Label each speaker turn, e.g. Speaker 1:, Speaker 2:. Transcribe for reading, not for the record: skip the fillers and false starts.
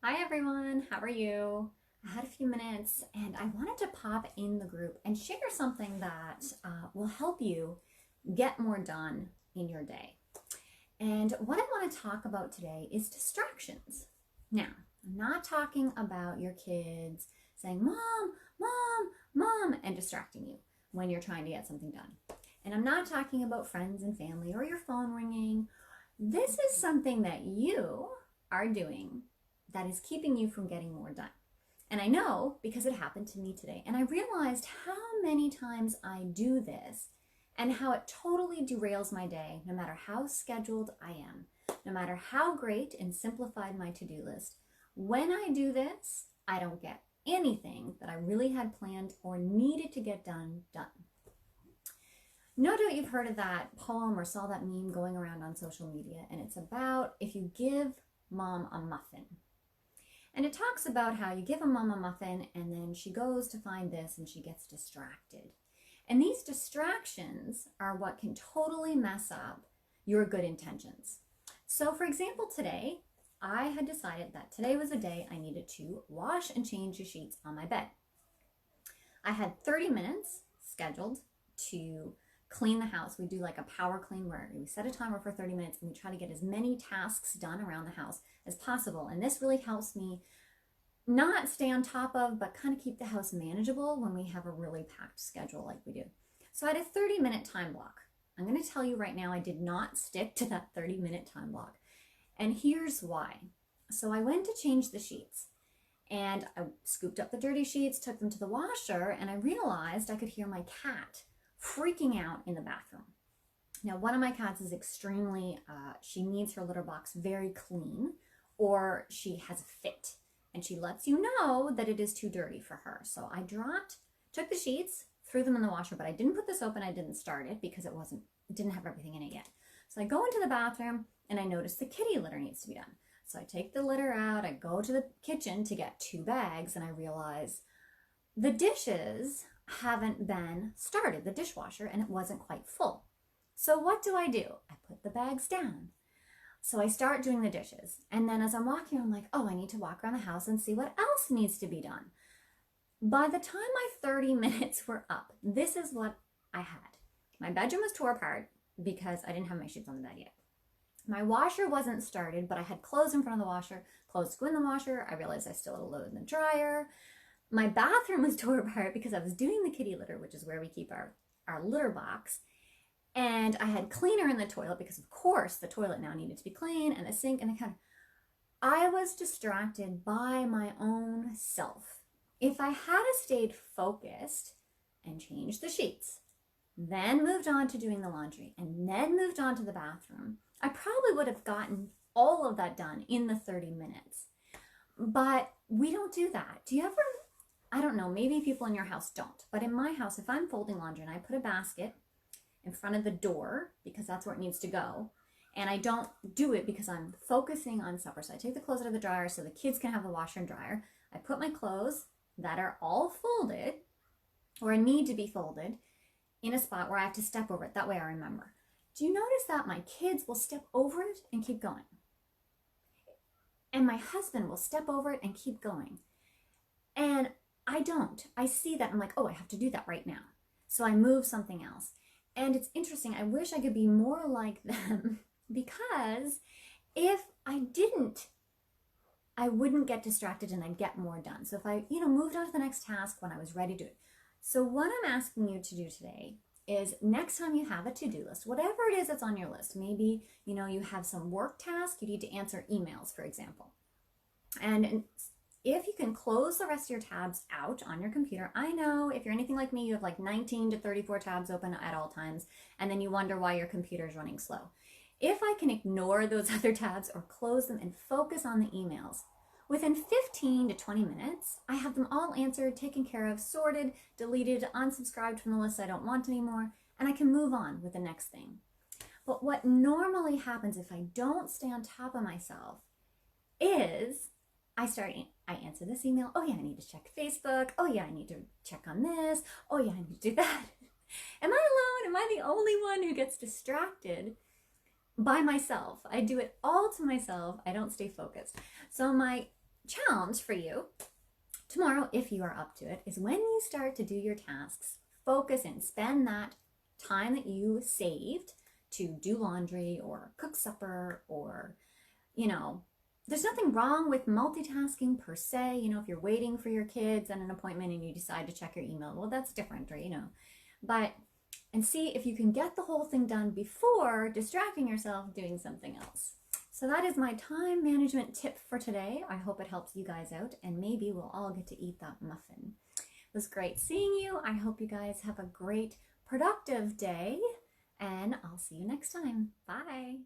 Speaker 1: Hi everyone, how are you? I had a few minutes and I wanted to pop in the group and share something that will help you get more done in your day. And what I want to talk about today is distractions. Now, I'm not talking about your kids saying, Mom, Mom, Mom, and distracting you when you're trying to get something done. And I'm not talking about friends and family or your phone ringing. This is something that you are doing that is keeping you from getting more done. And I know because it happened to me today. And I realized how many times I do this and how it totally derails my day, no matter how scheduled I am, no matter how great and simplified my to-do list. When I do this, I don't get anything that I really had planned or needed to get done. No doubt you've heard of that poem or saw that meme going around on social media, and it's about if you give mom a muffin. And it talks about how you give a mom a muffin and then she goes to find this and she gets distracted. And these distractions are what can totally mess up your good intentions. So for example, today, I had decided that today was a day I needed to wash and change the sheets on my bed. I had 30 minutes scheduled to clean the house. We do like a power clean where we set a timer for 30 minutes and we try to get as many tasks done around the house as possible. And this really helps me not stay on top of, but kind of keep the house manageable when we have a really packed schedule like we do. So I had a 30-minute time block. I'm going to tell you right now, I did not stick to that 30-minute time block. And here's why. So I went to change the sheets and I scooped up the dirty sheets, took them to the washer, and I realized I could hear my cat freaking out in the bathroom. Now, one of my cats is extremely, she needs her litter box very clean, or she has a fit, and she lets you know that it is too dirty for her. So I took the sheets, threw them in the washer, but I didn't put this open, I didn't start it because it didn't have everything in it yet. So I go into the bathroom and I notice the kitty litter needs to be done. So I take the litter out, I go to the kitchen to get 2 bags, and I realize the dishes haven't been started, the dishwasher, and it wasn't quite full. So what do? I put the bags down. So I start doing the dishes. And then as I'm walking, I'm like, oh, I need to walk around the house and see what else needs to be done. By the time my 30 minutes were up, this is what I had. My bedroom was tore apart because I didn't have my sheets on the bed yet. My washer wasn't started, but I had clothes in front of the washer, clothes to go in the washer. I realized I still had a load in the dryer. My bathroom was tore apart because I was doing the kitty litter, which is where we keep our litter box. And I had cleaner in the toilet because, of course, the toilet now needed to be clean, and the sink and the counter. I was distracted by my own self. If I had stayed focused and changed the sheets, then moved on to doing the laundry, and then moved on to the bathroom, I probably would have gotten all of that done in the 30 minutes. But we don't do that. Do you ever, I don't know, maybe people in your house don't, but in my house, if I'm folding laundry and I put a basket in front of the door because that's where it needs to go, and I don't do it because I'm focusing on supper. So I take the clothes out of the dryer so the kids can have the washer and dryer. I put my clothes that are all folded or need to be folded in a spot where I have to step over it. That way I remember. Do you notice that my kids will step over it and keep going? And my husband will step over it and keep going. And I don't. I see that. I'm like, oh, I have to do that right now. So I move something else. And it's interesting. I wish I could be more like them because if I didn't, I wouldn't get distracted and I'd get more done. So if I, moved on to the next task when I was ready to do it. So what I'm asking you to do today is next time you have a to-do list, whatever it is that's on your list, maybe, you have some work task, you need to answer emails, for example. And if you can close the rest of your tabs out on your computer, I know if you're anything like me, you have like 19 to 34 tabs open at all times, and then you wonder why your computer is running slow. If I can ignore those other tabs or close them and focus on the emails, within 15 to 20 minutes, I have them all answered, taken care of, sorted, deleted, unsubscribed from the list I don't want anymore, and I can move on with the next thing. But what normally happens if I don't stay on top of myself is I answer this email. Oh yeah, I need to check Facebook. Oh yeah, I need to check on this. Oh yeah, I need to do that. Am I alone? Am I the only one who gets distracted by myself? I do it all to myself. I don't stay focused. So my challenge for you tomorrow, if you are up to it, is when you start to do your tasks, focus and spend that time that you saved to do laundry or cook supper or, you know, there's nothing wrong with multitasking per se. You know, if you're waiting for your kids at an appointment and you decide to check your email, well, that's different, right? You know, but and see if you can get the whole thing done before distracting yourself doing something else. So that is my time management tip for today. I hope it helps you guys out, and maybe we'll all get to eat that muffin. It was great seeing you. I hope you guys have a great, productive day, and I'll see you next time. Bye.